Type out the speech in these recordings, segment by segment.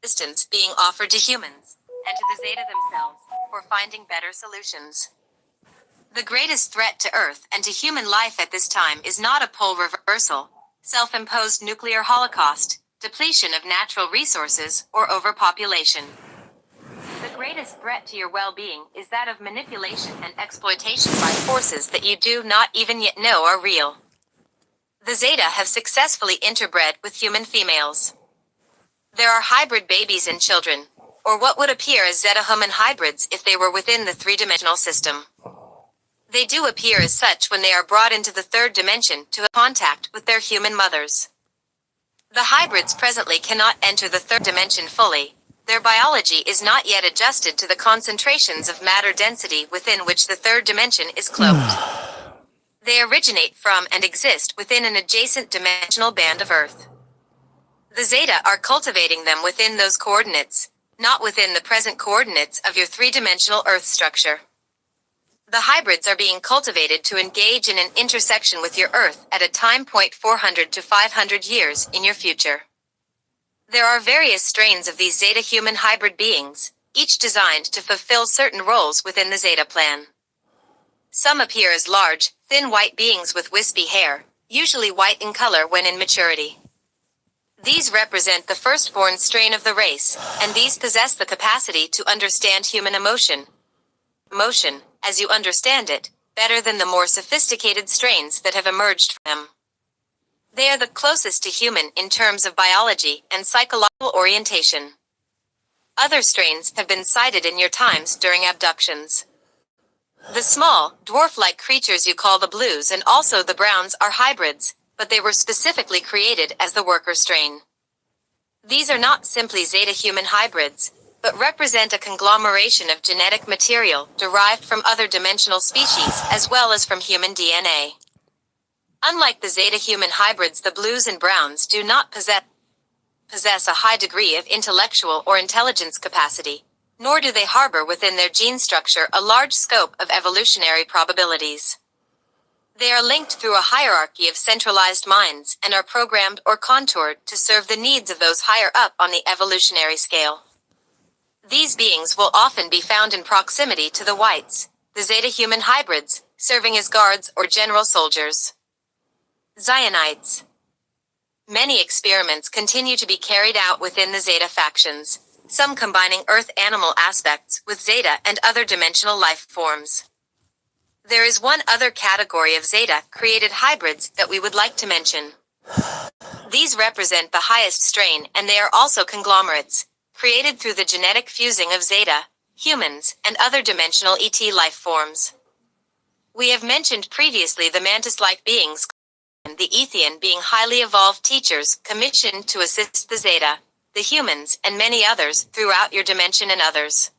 Assistance being offered to humans and to the Zeta themselves for finding better solutions. The greatest threat to Earth and to human life at this time is not a pole reversal, self-imposed nuclear holocaust, depletion of natural resources, or overpopulation. The greatest threat to your well-being is that of manipulation and exploitation by forces that you do not even yet know are real. The Zeta have successfully interbred with human females. There are hybrid babies and children, or what would appear as Zeta-human hybrids if they were within the three-dimensional system. They do appear as such when they are brought into the third dimension to have contact with their human mothers. The hybrids presently cannot enter the third dimension fully. Their biology is not yet adjusted to the concentrations of matter density within which the third dimension is cloaked. They originate from and exist within an adjacent dimensional band of Earth. The Zeta are cultivating them within those coordinates, not within the present coordinates of your three-dimensional Earth structure. The hybrids are being cultivated to engage in an intersection with your Earth at a time point 400 to 500 years in your future. There are various strains of these Zeta human hybrid beings, each designed to fulfill certain roles within the Zeta plan. Some appear as large, thin white beings with wispy hair, usually white in color when in maturity. These represent the firstborn strain of the race, and these possess the capacity to understand human emotion, as you understand it, better than the more sophisticated strains that have emerged from them. They are the closest to human in terms of biology and psychological orientation. Other strains have been sighted in your times during abductions. The small, dwarf-like creatures you call the blues and also the browns are hybrids, but they were specifically created as the worker strain. These are not simply Zeta-human hybrids, but represent a conglomeration of genetic material derived from other dimensional species as well as from human DNA. Unlike the Zeta-human hybrids, the blues and browns do not possess a high degree of intellectual or intelligence capacity, nor do they harbor within their gene structure a large scope of evolutionary probabilities. They are linked through a hierarchy of centralized minds and are programmed or contoured to serve the needs of those higher up on the evolutionary scale. These beings will often be found in proximity to the whites, the Zeta-human hybrids, serving as guards or general soldiers. Zionites. Many experiments continue to be carried out within the Zeta factions, some combining Earth animal aspects with Zeta and other dimensional life forms. There is one other category of Zeta created hybrids that we would like to mention. These represent the highest strain, and they are also conglomerates, created through the genetic fusing of Zeta, humans, and other dimensional ET life forms. We have mentioned previously the mantis-like beings, the Ethian being highly evolved teachers commissioned to assist the Zeta, the humans, and many others throughout your dimension and others.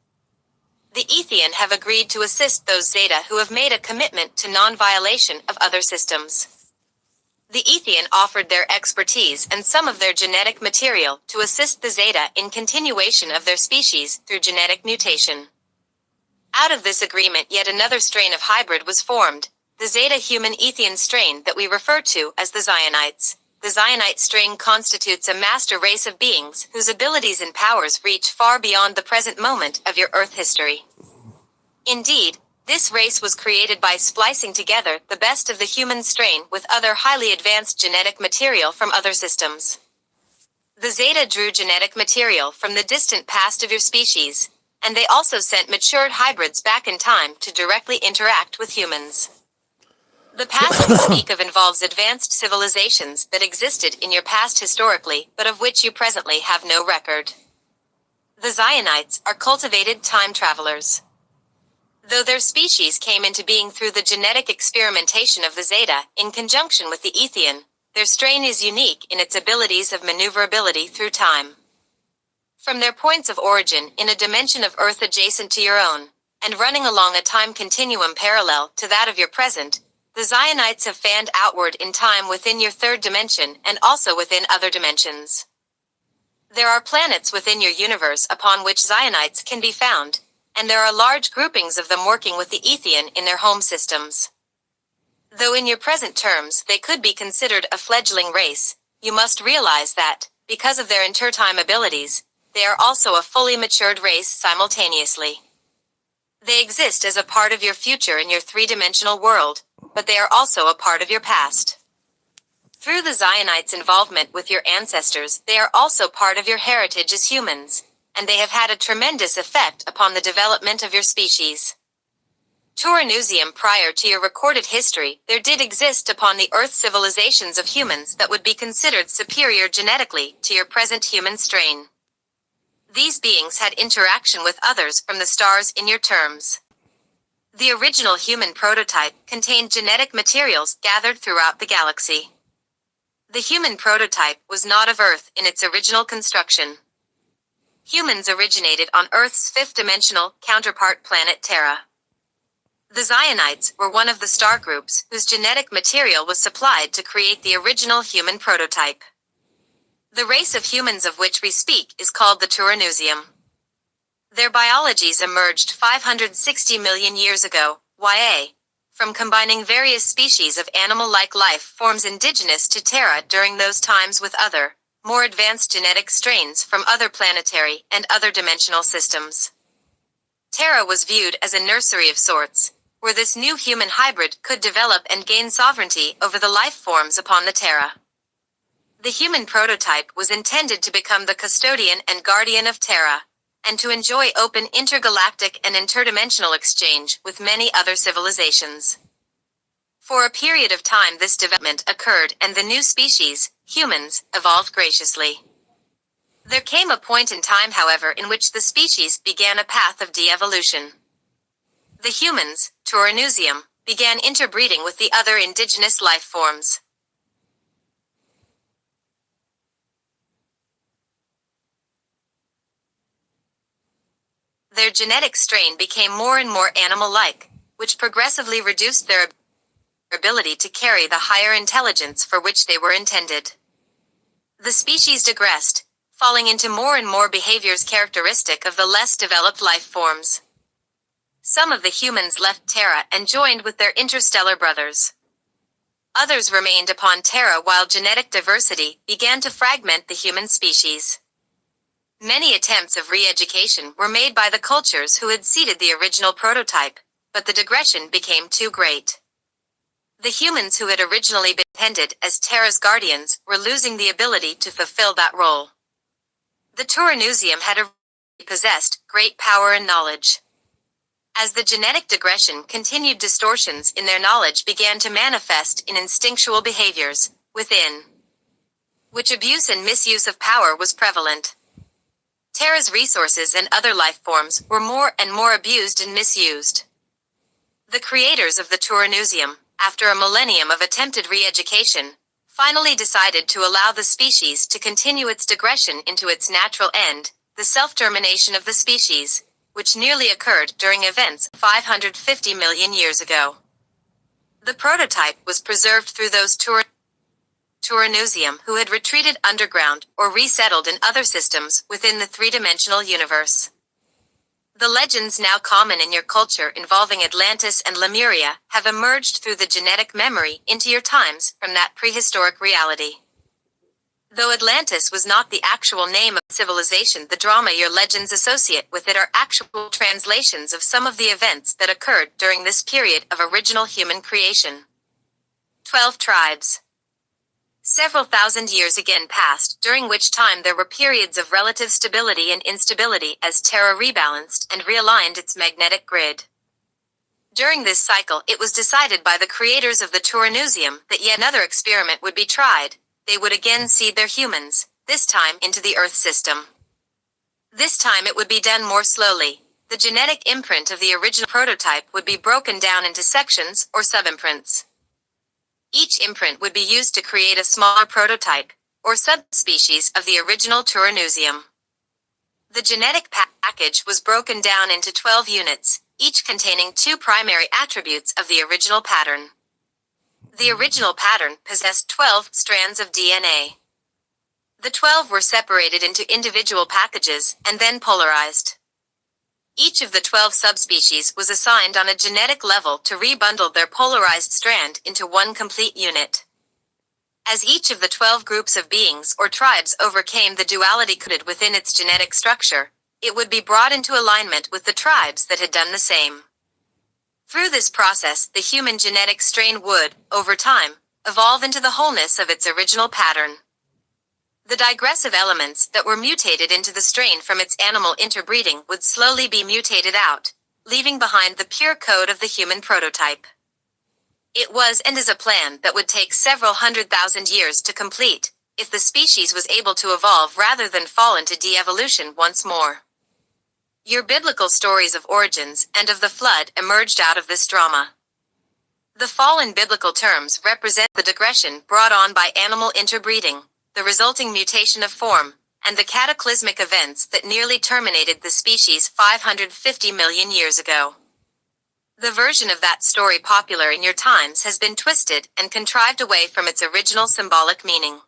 The Ethian have agreed to assist those Zeta who have made a commitment to non-violation of other systems. The Ethian offered their expertise and some of their genetic material to assist the Zeta in continuation of their species through genetic mutation. Out of this agreement, yet another strain of hybrid was formed, the Zeta-human Ethian strain that we refer to as the Zionites. The Zionite strain constitutes a master race of beings whose abilities and powers reach far beyond the present moment of your Earth history. Indeed, this race was created by splicing together the best of the human strain with other highly advanced genetic material from other systems. The Zeta drew genetic material from the distant past of your species, and they also sent matured hybrids back in time to directly interact with humans. The past we speak of involves advanced civilizations that existed in your past historically, but of which you presently have no record. The Zionites are cultivated time travelers. Though their species came into being through the genetic experimentation of the Zeta, in conjunction with the Ethian, their strain is unique in its abilities of maneuverability through time. From their points of origin in a dimension of Earth adjacent to your own, and running along a time continuum parallel to that of your present, the Zionites have fanned outward in time within your third dimension and also within other dimensions. There are planets within your universe upon which Zionites can be found, and there are large groupings of them working with the Ethian in their home systems. Though in your present terms they could be considered a fledgling race, you must realize that, because of their intertime abilities, they are also a fully matured race simultaneously. They exist as a part of your future in your three-dimensional world, but they are also a part of your past. Through the Zionites' involvement with your ancestors, they are also part of your heritage as humans, and they have had a tremendous effect upon the development of your species. Turanusium, prior to your recorded history, there did exist upon the Earth civilizations of humans that would be considered superior genetically to your present human strain. These beings had interaction with others from the stars in your terms. The original human prototype contained genetic materials gathered throughout the galaxy. The human prototype was not of Earth in its original construction. Humans originated on Earth's fifth-dimensional counterpart planet Terra. The Zionites were one of the star groups whose genetic material was supplied to create the original human prototype. The race of humans of which we speak is called the Turanusium. Their biologies emerged 560 million years ago, YA, from combining various species of animal-like life forms indigenous to Terra during those times with other, more advanced genetic strains from other planetary and other dimensional systems. Terra was viewed as a nursery of sorts, where this new human hybrid could develop and gain sovereignty over the life forms upon the Terra. The human prototype was intended to become the custodian and guardian of Terra, and to enjoy open intergalactic and interdimensional exchange with many other civilizations. For a period of time this development occurred and the new species, humans, evolved graciously. There came a point in time, however, in which the species began a path of de-evolution. The humans, Turanusium, began interbreeding with the other indigenous life forms. Their genetic strain became more and more animal-like, which progressively reduced their ability to carry the higher intelligence for which they were intended. The species digressed, falling into more and more behaviors characteristic of the less developed life forms. Some of the humans left Terra and joined with their interstellar brothers. Others remained upon Terra while genetic diversity began to fragment the human species. Many attempts of re-education were made by the cultures who had seeded the original prototype, but the digression became too great. The humans who had originally been intended as Terra's guardians were losing the ability to fulfill that role. The Turanusium had possessed great power and knowledge. As the genetic digression continued, distortions in their knowledge began to manifest in instinctual behaviors, within which abuse and misuse of power was prevalent. Terra's resources and other life forms were more and more abused and misused. The creators of the Turanusium, after a millennium of attempted re-education, finally decided to allow the species to continue its digression into its natural end, the self-termination of the species, which nearly occurred during events 550 million years ago. The prototype was preserved through those Turanusium who had retreated underground or resettled in other systems within the three-dimensional universe. The legends now common in your culture involving Atlantis and Lemuria have emerged through the genetic memory into your times from that prehistoric reality. Though Atlantis was not the actual name of civilization, the drama your legends associate with it are actual translations of some of the events that occurred during this period of original human creation. 12 tribes. Several thousand years again passed, during which time there were periods of relative stability and instability as Terra rebalanced and realigned its magnetic grid. During this cycle, it was decided by the creators of the Turanusium that yet another experiment would be tried. They would again seed their humans, this time into the Earth system. This time it would be done more slowly. The genetic imprint of the original prototype would be broken down into sections or subimprints. Each imprint would be used to create a smaller prototype, or subspecies of the original Turanusium. The genetic package was broken down into 12 units, each containing 2 primary attributes of the original pattern. The original pattern possessed 12 strands of DNA. The 12 were separated into individual packages and then polarized. Each of the 12 subspecies was assigned on a genetic level to rebundle their polarized strand into one complete unit. As each of the 12 groups of beings or tribes overcame the duality coded within its genetic structure, it would be brought into alignment with the tribes that had done the same. Through this process, the human genetic strain would, over time, evolve into the wholeness of its original pattern. The digressive elements that were mutated into the strain from its animal interbreeding would slowly be mutated out, leaving behind the pure code of the human prototype. It was and is a plan that would take several 100,000 years to complete, if the species was able to evolve rather than fall into de-evolution once more. Your biblical stories of origins and of the flood emerged out of this drama. The fall in biblical terms represent the digression brought on by animal interbreeding, the resulting mutation of form, and the cataclysmic events that nearly terminated the species 550 million years ago. The version of that story popular in your times has been twisted and contrived away from its original symbolic meaning.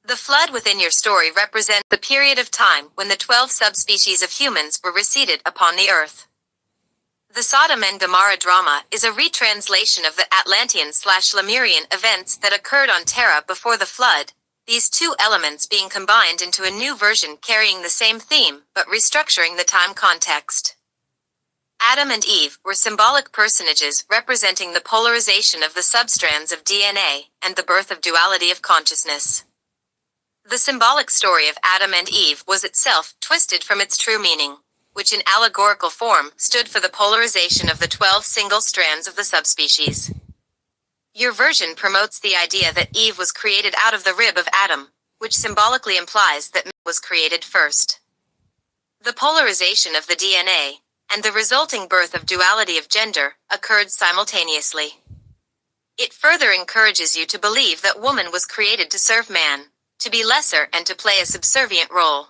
The flood within your story represents the period of time when the 12 subspecies of humans were reseeded upon the earth. The Sodom and Gomorrah drama is a retranslation of the Atlantean/Lemurian events that occurred on Terra before the flood, these two elements being combined into a new version carrying the same theme but restructuring the time context. Adam and Eve were symbolic personages representing the polarization of the substrands of DNA and the birth of duality of consciousness. The symbolic story of Adam and Eve was itself twisted from its true meaning, which in allegorical form stood for the polarization of the 12 single strands of the subspecies. Your version promotes the idea that Eve was created out of the rib of Adam, which symbolically implies that man was created first. The polarization of the DNA and the resulting birth of duality of gender occurred simultaneously. It further encourages you to believe that woman was created to serve man, to be lesser and to play a subservient role.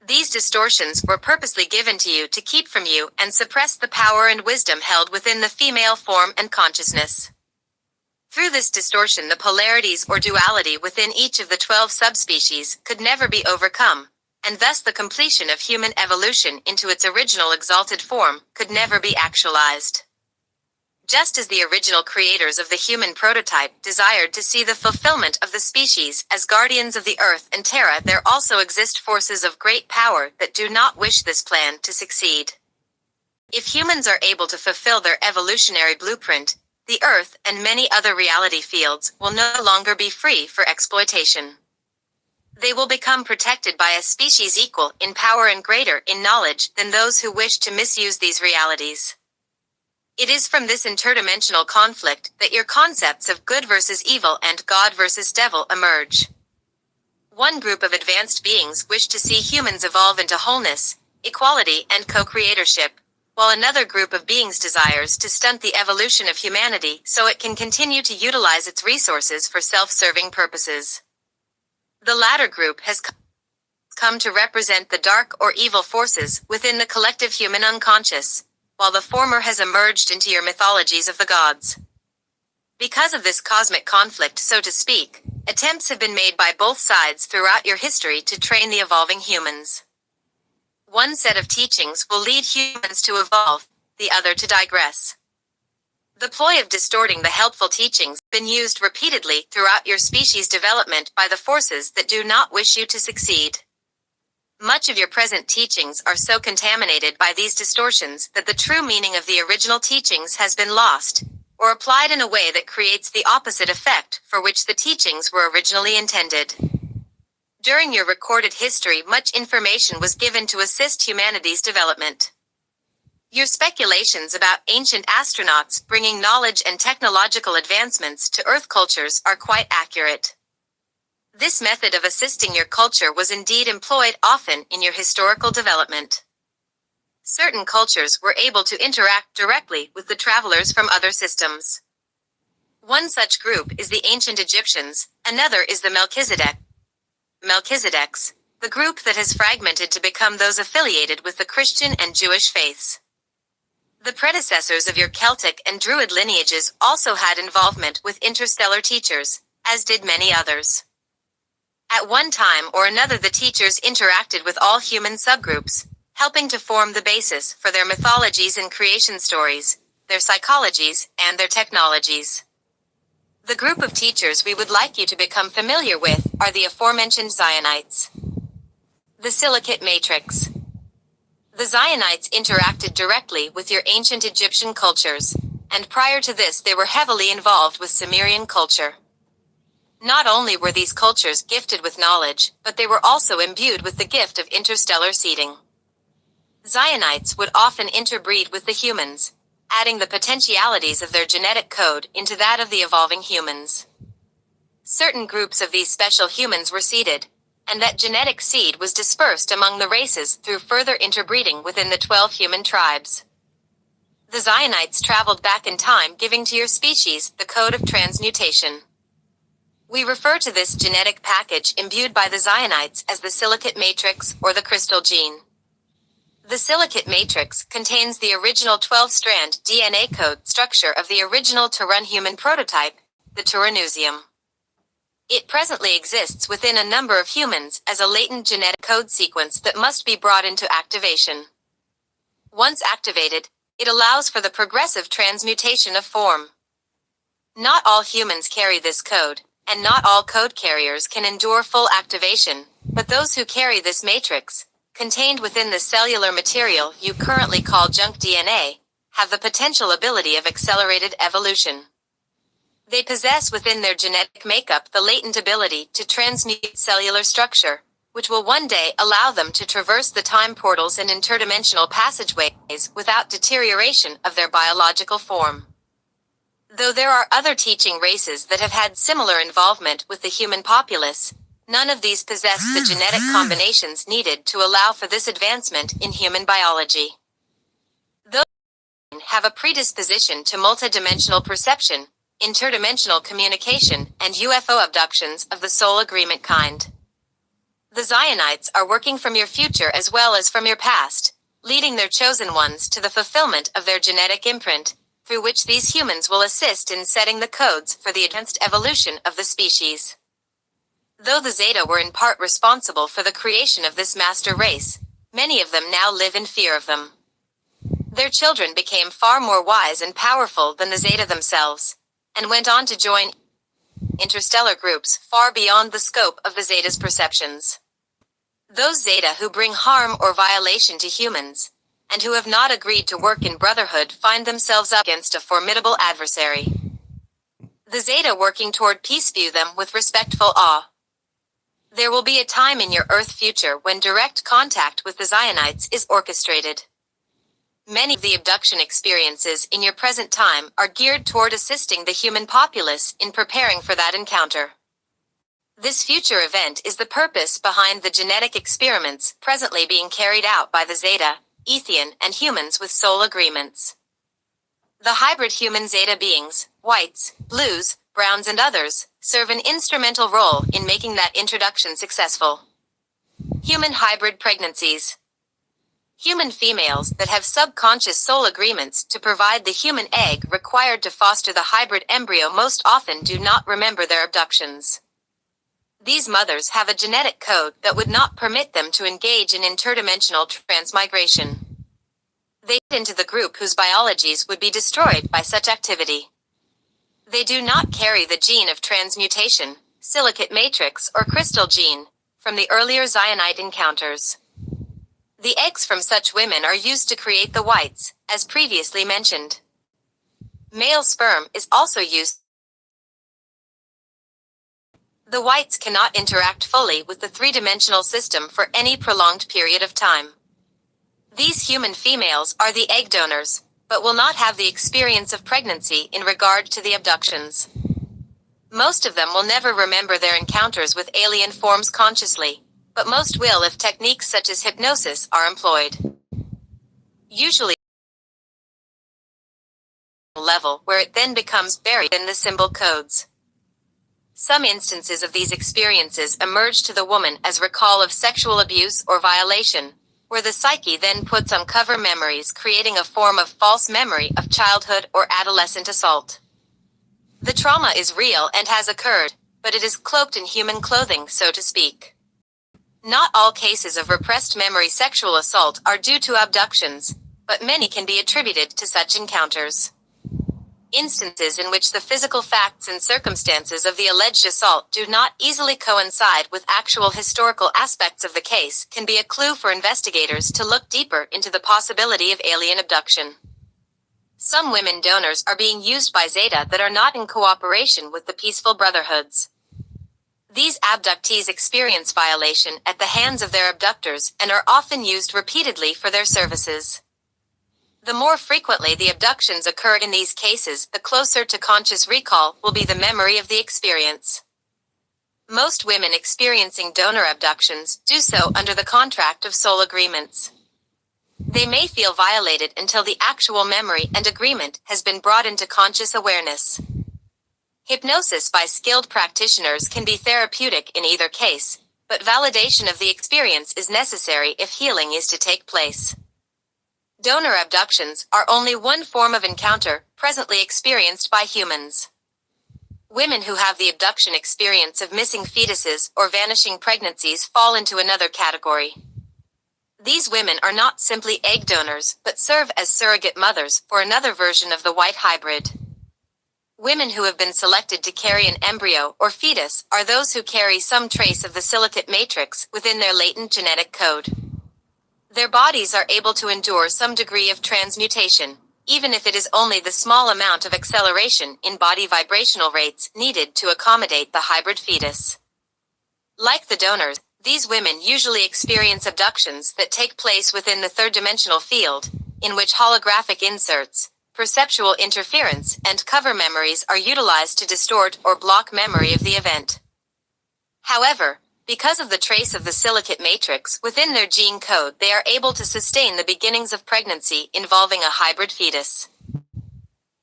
These distortions were purposely given to you to keep from you and suppress the power and wisdom held within the female form and consciousness. Through this distortion, the polarities or duality within each of the 12 subspecies could never be overcome, and thus the completion of human evolution into its original exalted form could never be actualized. Just as the original creators of the human prototype desired to see the fulfillment of the species as guardians of the earth and Terra, there also exist forces of great power that do not wish this plan to succeed. If humans are able to fulfill their evolutionary blueprint, the earth and many other reality fields will no longer be free for exploitation. They will become protected by a species equal in power and greater in knowledge than those who wish to misuse these realities. It is from this interdimensional conflict that your concepts of good versus evil and God versus devil emerge. One group of advanced beings wish to see humans evolve into wholeness, equality, and co-creatorship, while another group of beings desires to stunt the evolution of humanity so it can continue to utilize its resources for self-serving purposes. The latter group has come to represent the dark or evil forces within the collective human unconscious, while the former has emerged into your mythologies of the gods. Because of this cosmic conflict, so to speak, attempts have been made by both sides throughout your history to train the evolving humans. One set of teachings will lead humans to evolve, the other to digress. The ploy of distorting the helpful teachings has been used repeatedly throughout your species' development by the forces that do not wish you to succeed. Much of your present teachings are so contaminated by these distortions that the true meaning of the original teachings has been lost, or applied in a way that creates the opposite effect for which the teachings were originally intended. During your recorded history, much information was given to assist humanity's development. Your speculations about ancient astronauts bringing knowledge and technological advancements to Earth cultures are quite accurate. This method of assisting your culture was indeed employed often in your historical development. Certain cultures were able to interact directly with the travelers from other systems. One such group is the ancient Egyptians, another is the Melchizedeks, the group that has fragmented to become those affiliated with the Christian and Jewish faiths. The predecessors of your Celtic and Druid lineages also had involvement with interstellar teachers, as did many others. At one time or another, the teachers interacted with all human subgroups, helping to form the basis for their mythologies and creation stories, their psychologies, and their technologies. The group of teachers we would like you to become familiar with are the aforementioned Zionites. The Silicate Matrix. The Zionites interacted directly with your ancient Egyptian cultures, and prior to this they were heavily involved with Sumerian culture. Not only were these cultures gifted with knowledge, but they were also imbued with the gift of interstellar seeding. Zionites would often interbreed with the humans, adding the potentialities of their genetic code into that of the evolving humans. Certain groups of these special humans were seeded, and that genetic seed was dispersed among the races through further interbreeding within the 12 human tribes. The Zionites traveled back in time, giving to your species the code of transmutation. We refer to this genetic package imbued by the Zionites as the silicate matrix or the crystal gene. The silicate matrix contains the original 12-strand DNA code structure of the original to-run human prototype, the Turanusium. It presently exists within a number of humans as a latent genetic code sequence that must be brought into activation. Once activated, it allows for the progressive transmutation of form. Not all humans carry this code, and not all code carriers can endure full activation, but those who carry this matrix, contained within the cellular material you currently call junk DNA, have the potential ability of accelerated evolution. They possess within their genetic makeup the latent ability to transmute cellular structure, which will one day allow them to traverse the time portals and interdimensional passageways without deterioration of their biological form. Though there are other teaching races that have had similar involvement with the human populace, none of these possess the genetic combinations needed to allow for this advancement in human biology. Those have a predisposition to multidimensional perception, interdimensional communication, and UFO abductions of the soul agreement kind. The Zionites are working from your future as well as from your past, leading their chosen ones to the fulfillment of their genetic imprint, through which these humans will assist in setting the codes for the advanced evolution of the species. Though the Zeta were in part responsible for the creation of this master race, many of them now live in fear of them. Their children became far more wise and powerful than the Zeta themselves, and went on to join interstellar groups far beyond the scope of the Zeta's perceptions. Those Zeta who bring harm or violation to humans, and who have not agreed to work in brotherhood, find themselves up against a formidable adversary. The Zeta working toward peace view them with respectful awe. There will be a time in your Earth future when direct contact with the Zionites is orchestrated. Many of the abduction experiences in your present time are geared toward assisting the human populace in preparing for that encounter. This future event is the purpose behind the genetic experiments presently being carried out by the Zeta, Ethian, and humans with soul agreements. The hybrid human Zeta beings, whites, blues, browns, and others, serve an instrumental role in making that introduction successful. Human hybrid pregnancies. Human females that have subconscious soul agreements to provide the human egg required to foster the hybrid embryo most often do not remember their abductions. These mothers have a genetic code that would not permit them to engage in interdimensional transmigration. They fit into the group whose biologies would be destroyed by such activity. They do not carry the gene of transmutation, silicate matrix, or crystal gene, from the earlier Zionite encounters. The eggs from such women are used to create the whites, as previously mentioned. Male sperm is also used. The whites cannot interact fully with the three-dimensional system for any prolonged period of time. These human females are the egg donors, but will not have the experience of pregnancy in regard to the abductions. Most of them will never remember their encounters with alien forms consciously, but most will if techniques such as hypnosis are employed. Usually level where it then becomes buried in the symbol codes. Some instances of these experiences emerge to the woman as recall of sexual abuse or violation, where the psyche then puts on cover memories, creating a form of false memory of childhood or adolescent assault. The trauma is real and has occurred, but it is cloaked in human clothing, so to speak. Not all cases of repressed memory sexual assault are due to abductions, but many can be attributed to such encounters. Instances in which the physical facts and circumstances of the alleged assault do not easily coincide with actual historical aspects of the case can be a clue for investigators to look deeper into the possibility of alien abduction. Some women donors are being used by Zeta that are not in cooperation with the peaceful brotherhoods. These abductees experience violation at the hands of their abductors and are often used repeatedly for their services. The more frequently the abductions occur in these cases, the closer to conscious recall will be the memory of the experience. Most women experiencing donor abductions do so under the contract of soul agreements. They may feel violated until the actual memory and agreement has been brought into conscious awareness. Hypnosis by skilled practitioners can be therapeutic in either case, but validation of the experience is necessary if healing is to take place. Donor abductions are only one form of encounter presently experienced by humans. Women who have the abduction experience of missing fetuses or vanishing pregnancies fall into another category. These women are not simply egg donors, but serve as surrogate mothers for another version of the white hybrid. Women who have been selected to carry an embryo or fetus are those who carry some trace of the silicate matrix within their latent genetic code. Their bodies are able to endure some degree of transmutation, even if it is only the small amount of acceleration in body vibrational rates needed to accommodate the hybrid fetus. Like the donors, these women usually experience abductions that take place within the third-dimensional field, in which holographic inserts, perceptual interference, and cover memories are utilized to distort or block memory of the event. However, because of the trace of the silicate matrix within their gene code, they are able to sustain the beginnings of pregnancy involving a hybrid fetus.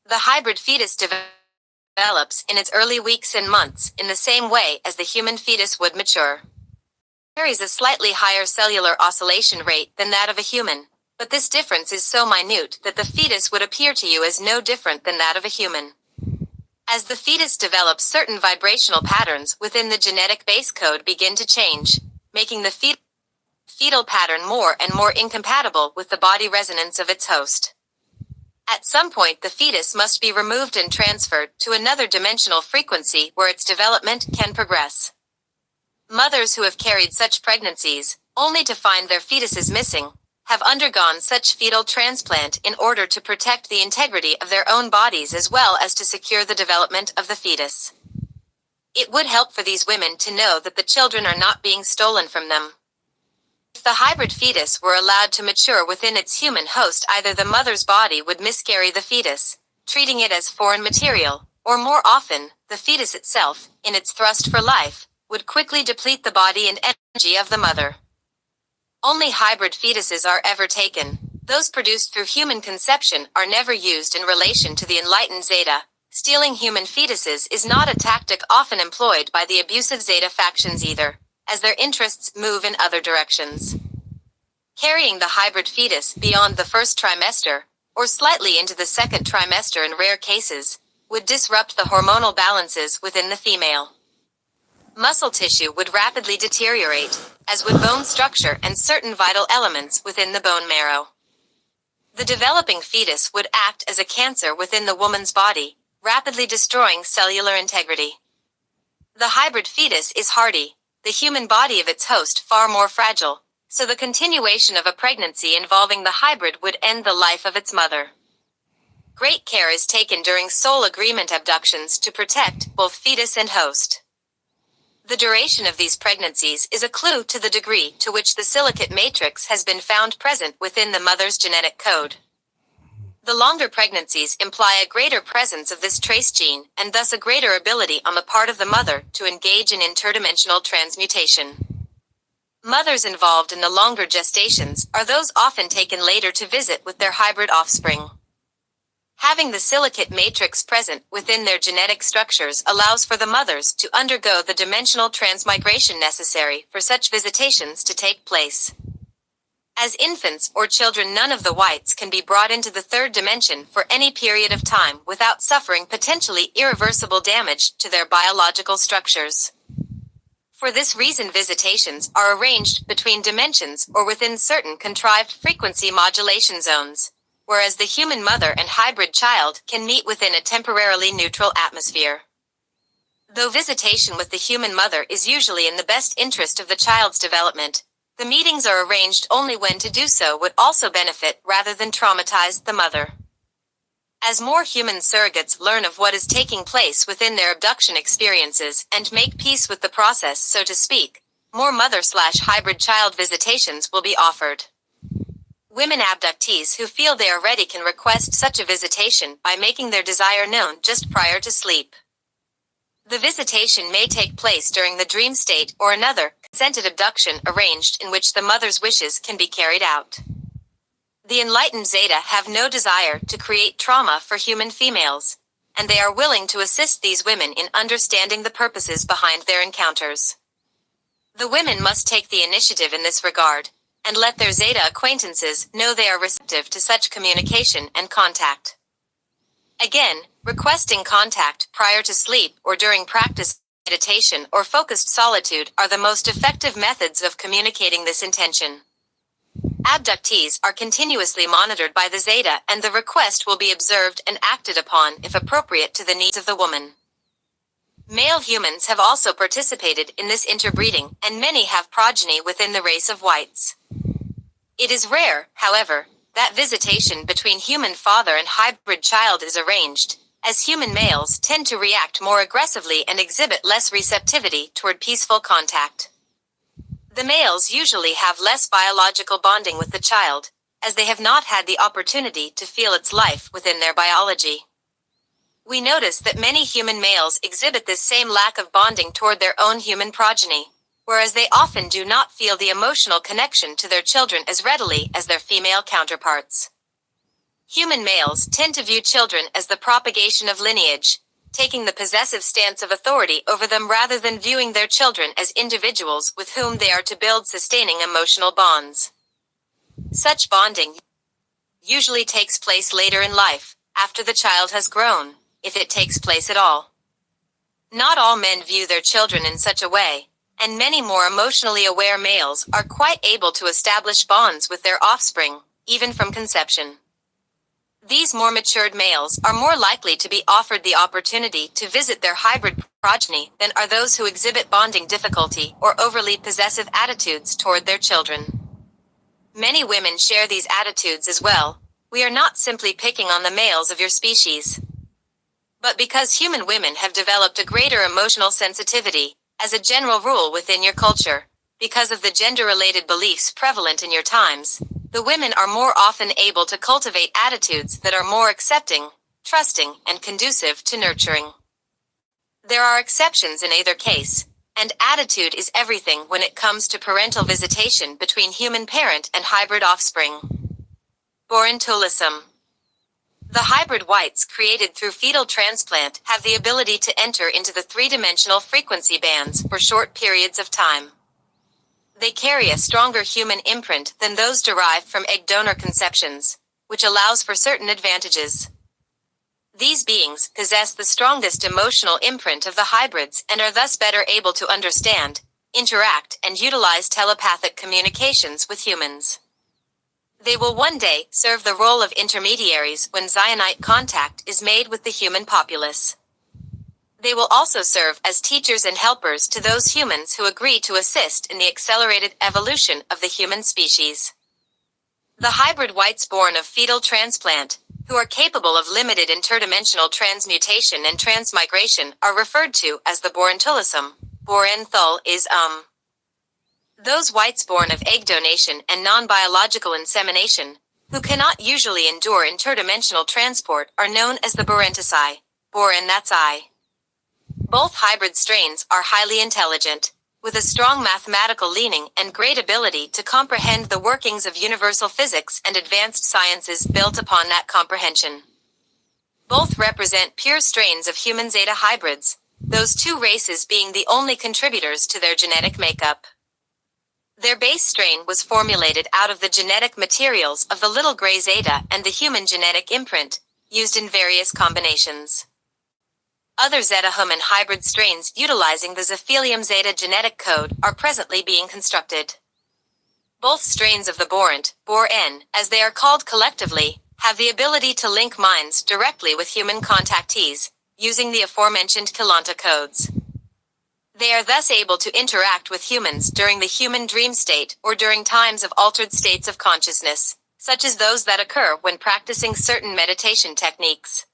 The hybrid fetus develops in its early weeks and months in the same way as the human fetus would mature. It carries a slightly higher cellular oscillation rate than that of a human, but this difference is so minute that the fetus would appear to you as no different than that of a human. As the fetus develops, certain vibrational patterns within the genetic base code begin to change, making the fetal pattern more and more incompatible with the body resonance of its host. At some point, the fetus must be removed and transferred to another dimensional frequency where its development can progress. Mothers who have carried such pregnancies, only to find their fetuses missing, have undergone such fetal transplant in order to protect the integrity of their own bodies as well as to secure the development of the fetus. It would help for these women to know that the children are not being stolen from them. If the hybrid fetus were allowed to mature within its human host, either the mother's body would miscarry the fetus, treating it as foreign material, or more often, the fetus itself, in its thrust for life, would quickly deplete the body and energy of the mother. Only hybrid fetuses are ever taken. Those produced through human conception are never used in relation to the enlightened Zeta. Stealing human fetuses is not a tactic often employed by the abusive Zeta factions either, as their interests move in other directions. Carrying the hybrid fetus beyond the first trimester, or slightly into the second trimester in rare cases, would disrupt the hormonal balances within the female. Muscle tissue would rapidly deteriorate, as would bone structure and certain vital elements within the bone marrow. The developing fetus would act as a cancer within the woman's body, rapidly destroying cellular integrity. The hybrid fetus is hardy, the human body of its host far more fragile, so the continuation of a pregnancy involving the hybrid would end the life of its mother. Great care is taken during soul agreement abductions to protect both fetus and host. The duration of these pregnancies is a clue to the degree to which the silicate matrix has been found present within the mother's genetic code. The longer pregnancies imply a greater presence of this trace gene, and thus a greater ability on the part of the mother to engage in interdimensional transmutation. Mothers involved in the longer gestations are those often taken later to visit with their hybrid offspring. Having the silicate matrix present within their genetic structures allows for the mothers to undergo the dimensional transmigration necessary for such visitations to take place. As infants or children, none of the whites can be brought into the third dimension for any period of time without suffering potentially irreversible damage to their biological structures. For this reason, visitations are arranged between dimensions or within certain contrived frequency modulation zones, whereas the human mother and hybrid child can meet within a temporarily neutral atmosphere. Though visitation with the human mother is usually in the best interest of the child's development, the meetings are arranged only when to do so would also benefit rather than traumatize the mother. As more human surrogates learn of what is taking place within their abduction experiences and make peace with the process, so to speak, more mother/hybrid child visitations will be offered. Women abductees who feel they are ready can request such a visitation by making their desire known just prior to sleep. The visitation may take place during the dream state or another consented abduction arranged in which the mother's wishes can be carried out. The enlightened Zeta have no desire to create trauma for human females, and they are willing to assist these women in understanding the purposes behind their encounters. The women must take the initiative in this regard, and let their Zeta acquaintances know they are receptive to such communication and contact. Again, requesting contact prior to sleep or during practice meditation or focused solitude are the most effective methods of communicating this intention. Abductees are continuously monitored by the Zeta, and the request will be observed and acted upon if appropriate to the needs of the woman. Male humans have also participated in this interbreeding, and many have progeny within the race of whites. It is rare, however, that visitation between human father and hybrid child is arranged, as human males tend to react more aggressively and exhibit less receptivity toward peaceful contact. The males usually have less biological bonding with the child, as they have not had the opportunity to feel its life within their biology. We notice that many human males exhibit this same lack of bonding toward their own human progeny, whereas they often do not feel the emotional connection to their children as readily as their female counterparts. Human males tend to view children as the propagation of lineage, taking the possessive stance of authority over them rather than viewing their children as individuals with whom they are to build sustaining emotional bonds. Such bonding usually takes place later in life, after the child has grown, if it takes place at all. Not all men view their children in such a way, and many more emotionally aware males are quite able to establish bonds with their offspring, even from conception. These more matured males are more likely to be offered the opportunity to visit their hybrid progeny than are those who exhibit bonding difficulty or overly possessive attitudes toward their children. Many women share these attitudes as well. We are not simply picking on the males of your species. But because human women have developed a greater emotional sensitivity, as a general rule within your culture, because of the gender-related beliefs prevalent in your times, the women are more often able to cultivate attitudes that are more accepting, trusting, and conducive to nurturing. There are exceptions in either case, and attitude is everything when it comes to parental visitation between human parent and hybrid offspring. Borontolism. The hybrid whites created through fetal transplant have the ability to enter into the three-dimensional frequency bands for short periods of time. They carry a stronger human imprint than those derived from egg donor conceptions, which allows for certain advantages. These beings possess the strongest emotional imprint of the hybrids and are thus better able to understand, interact, and utilize telepathic communications with humans. They will one day serve the role of intermediaries when zionite contact is made with the human populace. They will also serve as teachers and helpers to those humans who agree to assist in the accelerated evolution of the human species. The hybrid whites born of fetal transplant, who are capable of limited interdimensional transmutation and transmigration, are referred to as the Borontolism. Borenthal is Those whites born of egg donation and non-biological insemination, who cannot usually endure interdimensional transport, are known as the Borenticii. Boren, that's I. Both hybrid strains are highly intelligent, with a strong mathematical leaning and great ability to comprehend the workings of universal physics and advanced sciences built upon that comprehension. Both represent pure strains of human Zeta hybrids, those two races being the only contributors to their genetic makeup. Their base strain was formulated out of the genetic materials of the little gray Zeta and the human genetic imprint, used in various combinations. Other Zeta-human hybrid strains utilizing the Zephelium Zeta genetic code are presently being constructed. Both strains of the Borant, Bor-N, as they are called collectively, have the ability to link minds directly with human contactees, using the aforementioned Kilanta codes. They are thus able to interact with humans during the human dream state or during times of altered states of consciousness, such as those that occur when practicing certain meditation techniques.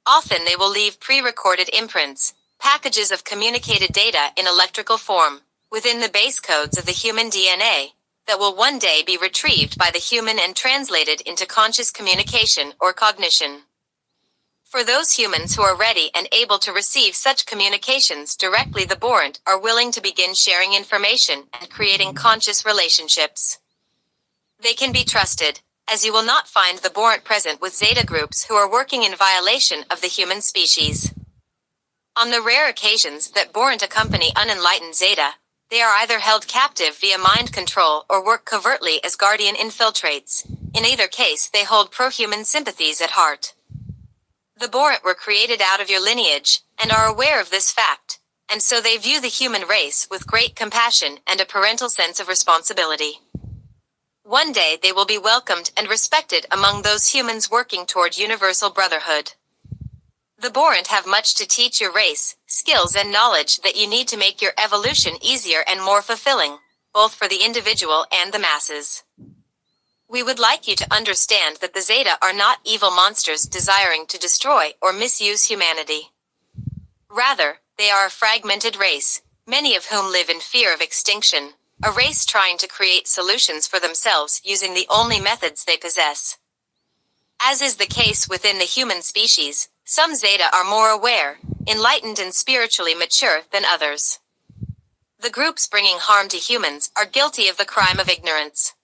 Often they will leave pre-recorded imprints, packages of communicated data in electrical form, within the base codes of the human DNA, that will one day be retrieved by the human and translated into conscious communication or cognition. For those humans who are ready and able to receive such communications directly, the Borant are willing to begin sharing information and creating conscious relationships. They can be trusted, as you will not find the Borant present with Zeta groups who are working in violation of the human species. On the rare occasions that Borant accompany unenlightened Zeta, they are either held captive via mind control or work covertly as guardian infiltrates. In either case, they hold pro-human sympathies at heart. The Borant were created out of your lineage, and are aware of this fact, and so they view the human race with great compassion and a parental sense of responsibility. One day they will be welcomed and respected among those humans working toward universal brotherhood. The Borant have much to teach your race, skills and knowledge that you need to make your evolution easier and more fulfilling, both for the individual and the masses. We would like you to understand that the Zeta are not evil monsters desiring to destroy or misuse humanity. Rather, they are a fragmented race, many of whom live in fear of extinction, a race trying to create solutions for themselves using the only methods they possess. As is the case within the human species, some Zeta are more aware, enlightened and spiritually mature than others. The groups bringing harm to humans are guilty of the crime of ignorance.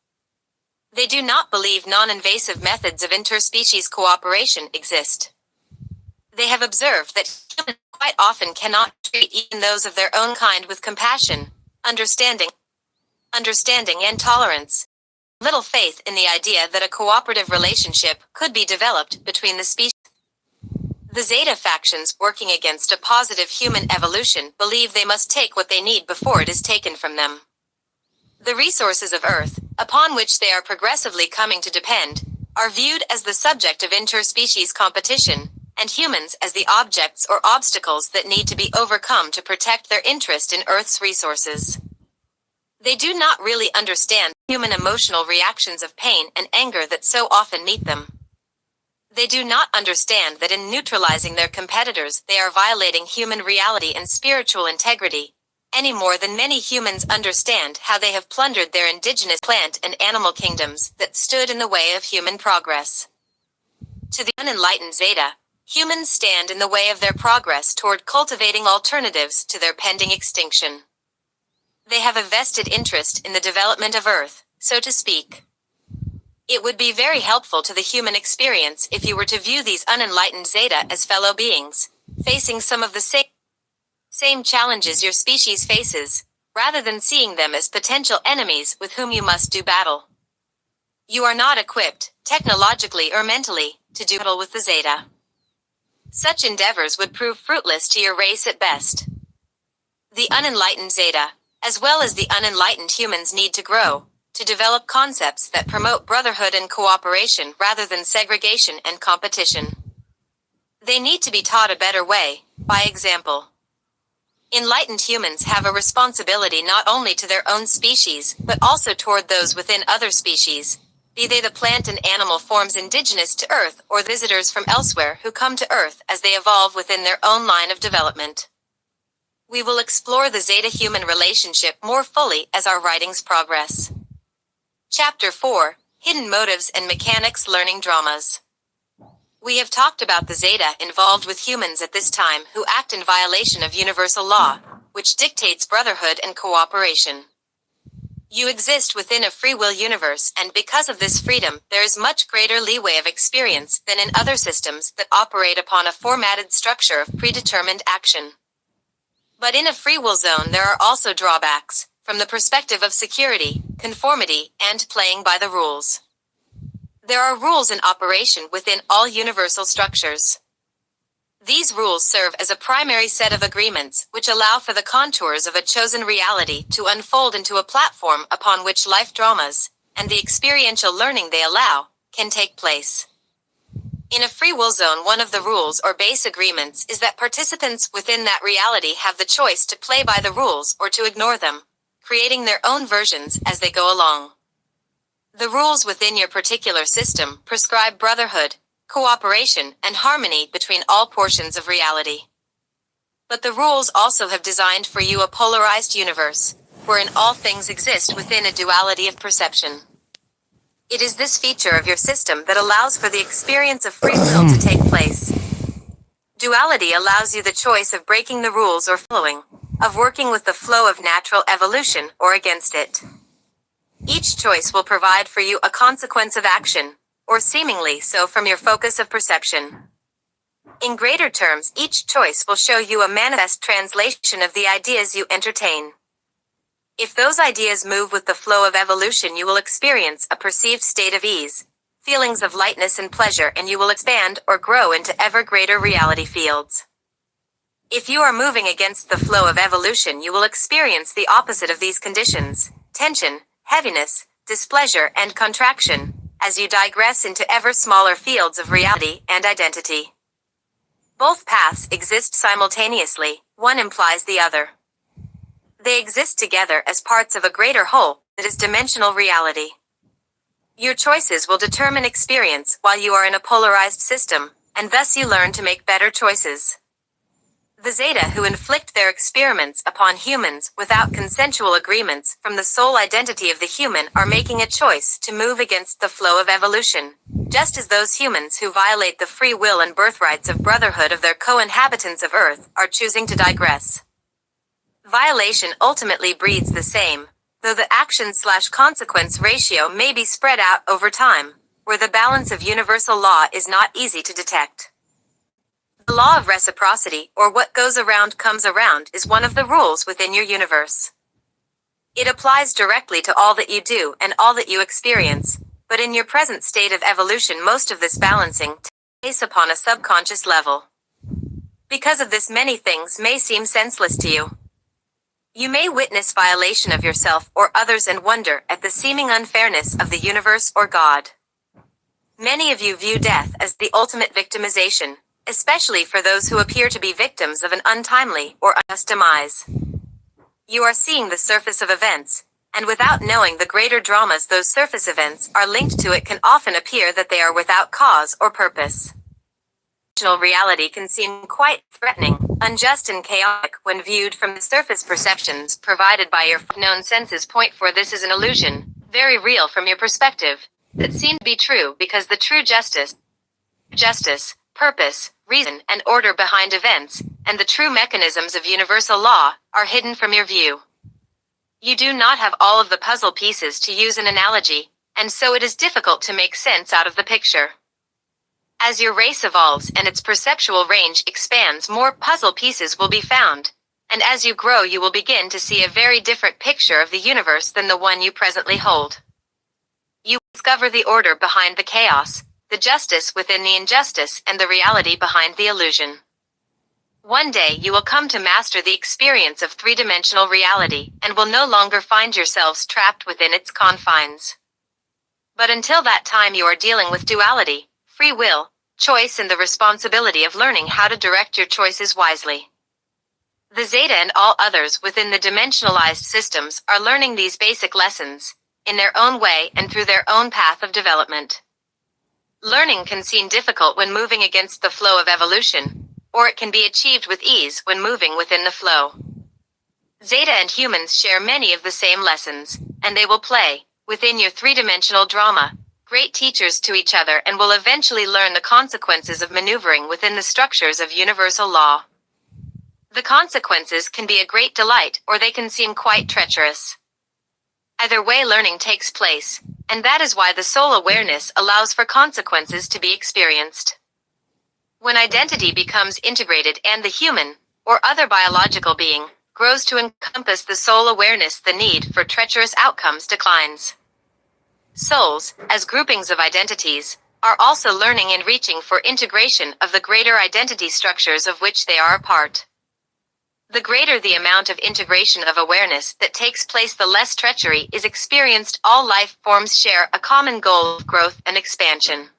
They do not believe non-invasive methods of interspecies cooperation exist. They have observed that humans quite often cannot treat even those of their own kind with compassion, understanding and tolerance. Little faith in the idea that a cooperative relationship could be developed between the species. The Zeta factions working against a positive human evolution believe they must take what they need before it is taken from them. The resources of Earth, upon which they are progressively coming to depend, are viewed as the subject of interspecies competition, and humans as the objects or obstacles that need to be overcome to protect their interest in Earth's resources. They do not really understand human emotional reactions of pain and anger that so often meet them. They do not understand that in neutralizing their competitors, they are violating human reality and spiritual integrity, any more than many humans understand how they have plundered their indigenous plant and animal kingdoms that stood in the way of human progress. To the unenlightened Zeta, humans stand in the way of their progress toward cultivating alternatives to their pending extinction. They have a vested interest in the development of Earth, so to speak. It would be very helpful to the human experience if you were to view these unenlightened Zeta as fellow beings, facing some of the same challenges your species faces, rather than seeing them as potential enemies with whom you must do battle. You are not equipped, technologically or mentally, to do battle with the Zeta. Such endeavors would prove fruitless to your race at best. The unenlightened Zeta, as well as the unenlightened humans, need to grow, to develop concepts that promote brotherhood and cooperation rather than segregation and competition. They need to be taught a better way, by example. Enlightened humans have a responsibility not only to their own species, but also toward those within other species, be they the plant and animal forms indigenous to Earth or visitors from elsewhere who come to Earth as they evolve within their own line of development. We will explore the Zeta-human relationship more fully as our writings progress. Chapter 4, Hidden Motives and Mechanics Learning Dramas. We have talked about the Zeta involved with humans at this time who act in violation of universal law, which dictates brotherhood and cooperation. You exist within a free will universe, and because of this freedom, there is much greater leeway of experience than in other systems that operate upon a formatted structure of predetermined action. But in a free will zone there are also drawbacks, from the perspective of security, conformity, and playing by the rules. There are rules in operation within all universal structures. These rules serve as a primary set of agreements which allow for the contours of a chosen reality to unfold into a platform upon which life dramas, and the experiential learning they allow, can take place. In a free will zone, one of the rules or base agreements is that participants within that reality have the choice to play by the rules or to ignore them, creating their own versions as they go along. The rules within your particular system prescribe brotherhood, cooperation, and harmony between all portions of reality. But the rules also have designed for you a polarized universe, wherein all things exist within a duality of perception. It is this feature of your system that allows for the experience of free will to take place. Duality allows you the choice of breaking the rules or following, of working with the flow of natural evolution or against it. Each choice will provide for you a consequence of action, or seemingly so from your focus of perception. In greater terms, each choice will show you a manifest translation of the ideas you entertain. If those ideas move with the flow of evolution, you will experience a perceived state of ease, feelings of lightness and pleasure, and you will expand or grow into ever greater reality fields. If you are moving against the flow of evolution, you will experience the opposite of these conditions: tension, heaviness, displeasure, and contraction, as you digress into ever smaller fields of reality and identity. Both paths exist simultaneously, one implies the other. They exist together as parts of a greater whole that is dimensional reality. Your choices will determine experience while you are in a polarized system, and thus you learn to make better choices. The Zeta who inflict their experiments upon humans without consensual agreements from the sole identity of the human are making a choice to move against the flow of evolution, just as those humans who violate the free will and birthrights of brotherhood of their co-inhabitants of Earth are choosing to digress. Violation ultimately breeds the same, though the action/consequence ratio may be spread out over time, where the balance of universal law is not easy to detect. The law of reciprocity, or what goes around comes around, is one of the rules within your universe. It applies directly to all that you do and all that you experience, but in your present state of evolution, most of this balancing takes place upon a subconscious level. Because of this, many things may seem senseless to you. You may witness violation of yourself or others and wonder at the seeming unfairness of the universe or God. Many of you view death as the ultimate victimization, especially for those who appear to be victims of an untimely or unjust demise. You are seeing the surface of events, and without knowing the greater dramas those surface events are linked to, it can often appear that they are without cause or purpose. Reality can seem quite threatening, unjust, and chaotic when viewed from the surface perceptions provided by your known senses. Point for this is an illusion, very real from your perspective, that seem to be true because the true justice, purpose, reason, and order behind events, and the true mechanisms of universal law, are hidden from your view. You do not have all of the puzzle pieces, to use an analogy, and so it is difficult to make sense out of the picture. As your race evolves and its perceptual range expands, more puzzle pieces will be found, and as you grow you will begin to see a very different picture of the universe than the one you presently hold. You discover the order behind the chaos, the justice within the injustice, and the reality behind the illusion. One day you will come to master the experience of three-dimensional reality, and will no longer find yourselves trapped within its confines. But until that time you are dealing with duality, free will, choice, and the responsibility of learning how to direct your choices wisely. The Zeta and all others within the dimensionalized systems are learning these basic lessons, in their own way and through their own path of development. Learning can seem difficult when moving against the flow of evolution, or it can be achieved with ease when moving within the flow. Zeta and humans share many of the same lessons, and they will play, within your three-dimensional drama, great teachers to each other, and will eventually learn the consequences of maneuvering within the structures of universal law. The consequences can be a great delight, or they can seem quite treacherous. Either way, learning takes place, and that is why the soul awareness allows for consequences to be experienced. When identity becomes integrated and the human, or other biological being, grows to encompass the soul awareness, the need for treacherous outcomes declines. Souls, as groupings of identities, are also learning and reaching for integration of the greater identity structures of which they are a part. The greater the amount of integration of awareness that takes place, the less treachery is experienced. All life forms share a common goal of growth and expansion.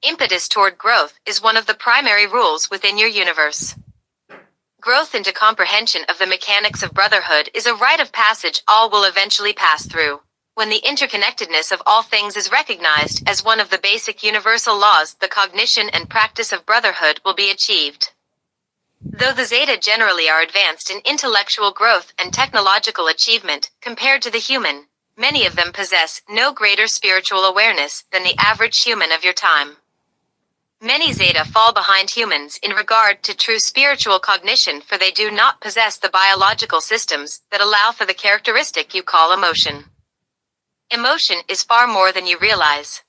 Impetus toward growth is one of the primary rules within your universe. Growth into comprehension of the mechanics of brotherhood is a rite of passage all will eventually pass through. When the interconnectedness of all things is recognized as one of the basic universal laws, the cognition and practice of brotherhood will be achieved. Though the Zeta generally are advanced in intellectual growth and technological achievement compared to the human, many of them possess no greater spiritual awareness than the average human of your time. Many Zeta fall behind humans in regard to true spiritual cognition, for they do not possess the biological systems that allow for the characteristic you call emotion. Emotion is far more than you realize.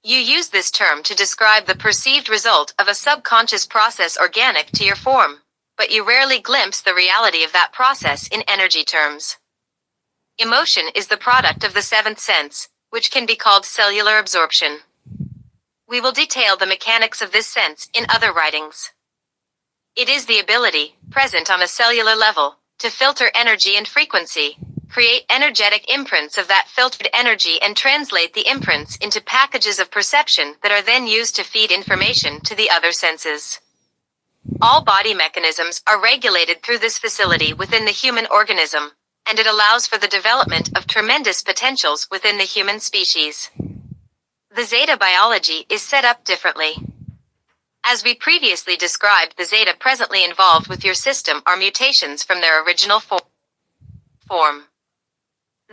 You use this term to describe the perceived result of a subconscious process organic to your form, but you rarely glimpse the reality of that process in energy terms. Emotion is the product of the seventh sense, which can be called cellular absorption. We will detail the mechanics of this sense in other writings. It is the ability, present on a cellular level, to filter energy and frequency, create energetic imprints of that filtered energy, and translate the imprints into packages of perception that are then used to feed information to the other senses. All body mechanisms are regulated through this facility within the human organism, and it allows for the development of tremendous potentials within the human species. The Zeta biology is set up differently. As we previously described, the Zeta presently involved with your system are mutations from their original form.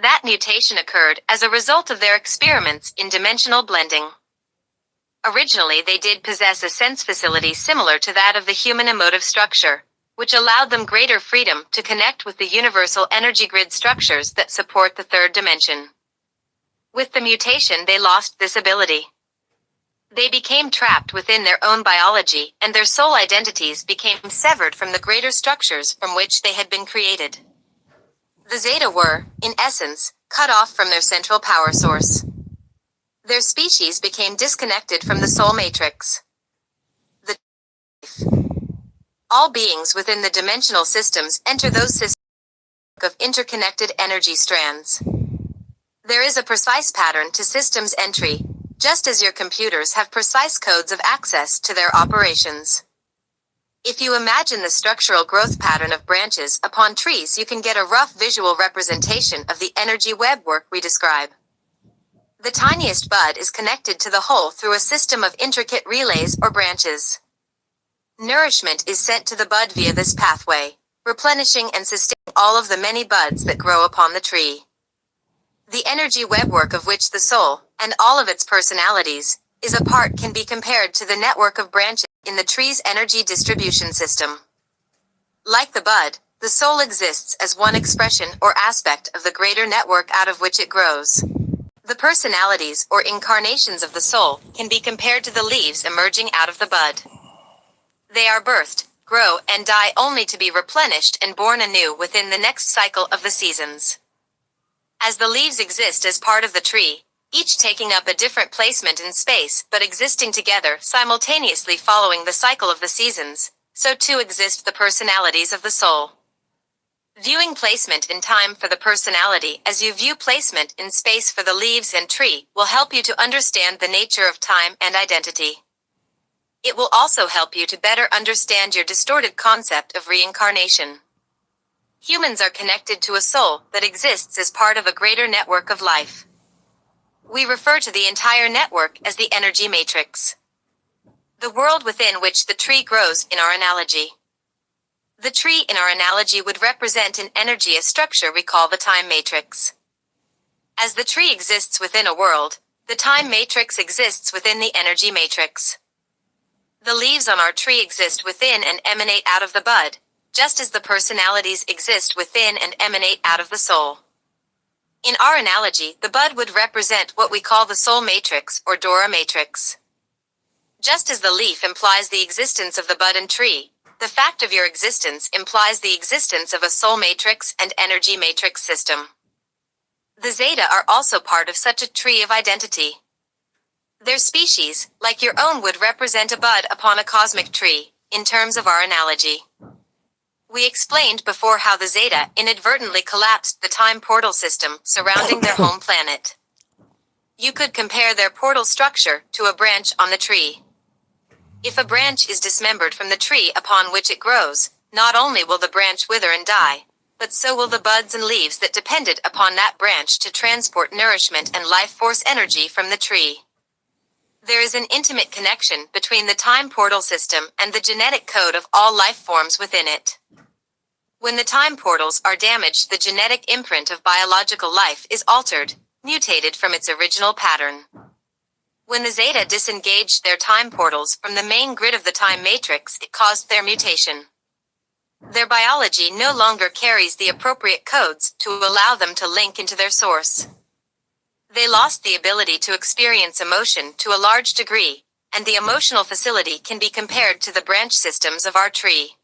That mutation occurred as a result of their experiments in dimensional blending. Originally, they did possess a sense facility similar to that of the human emotive structure, which allowed them greater freedom to connect with the universal energy grid structures that support the third dimension. With the mutation, they lost this ability. They became trapped within their own biology, and their soul identities became severed from the greater structures from which they had been created. The Zeta were, in essence, cut off from their central power source. Their species became disconnected from the soul matrix. All beings within the dimensional systems enter those systems of interconnected energy strands. There is a precise pattern to systems entry, just as your computers have precise codes of access to their operations. If you imagine the structural growth pattern of branches upon trees, you can get a rough visual representation of the energy web work we describe. The tiniest bud is connected to the whole through a system of intricate relays or branches. Nourishment is sent to the bud via this pathway, replenishing and sustaining all of the many buds that grow upon the tree. The energy webwork of which the soul, and all of its personalities, is a part can be compared to the network of branches in the tree's energy distribution system. Like the bud, the soul exists as one expression or aspect of the greater network out of which it grows. The personalities or incarnations of the soul can be compared to the leaves emerging out of the bud. They are birthed, grow, and die only to be replenished and born anew within the next cycle of the seasons. As the leaves exist as part of the tree, each taking up a different placement in space but existing together simultaneously following the cycle of the seasons, so too exist the personalities of the soul. Viewing placement in time for the personality as you view placement in space for the leaves and tree will help you to understand the nature of time and identity. It will also help you to better understand your distorted concept of reincarnation. Humans are connected to a soul that exists as part of a greater network of life. We refer to the entire network as the energy matrix. The world within which the tree grows in our analogy. The tree in our analogy would represent an energy, a structure we call the time matrix. As the tree exists within a world, the time matrix exists within the energy matrix. The leaves on our tree exist within and emanate out of the bud, just as the personalities exist within and emanate out of the soul. In our analogy, the bud would represent what we call the soul matrix or Dora matrix. Just as the leaf implies the existence of the bud and tree, the fact of your existence implies the existence of a soul matrix and energy matrix system. The Zeta are also part of such a tree of identity. Their species, like your own, would represent a bud upon a cosmic tree, in terms of our analogy. We explained before how the Zeta inadvertently collapsed the time portal system surrounding their home planet. You could compare their portal structure to a branch on the tree. If a branch is dismembered from the tree upon which it grows, not only will the branch wither and die, but so will the buds and leaves that depended upon that branch to transport nourishment and life force energy from the tree. There is an intimate connection between the time portal system and the genetic code of all life forms within it. When the time portals are damaged, the genetic imprint of biological life is altered, mutated from its original pattern. When the Zeta disengaged their time portals from the main grid of the time matrix, it caused their mutation. Their biology no longer carries the appropriate codes to allow them to link into their source. They lost the ability to experience emotion to a large degree, and the emotional facility can be compared to the branch systems of our tree.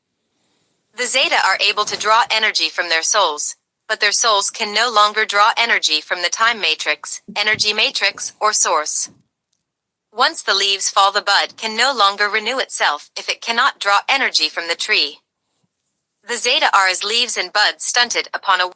The Zeta are able to draw energy from their souls, but their souls can no longer draw energy from the time matrix, energy matrix, or source. Once the leaves fall, the bud can no longer renew itself if it cannot draw energy from the tree. The Zeta are as leaves and buds stunted upon a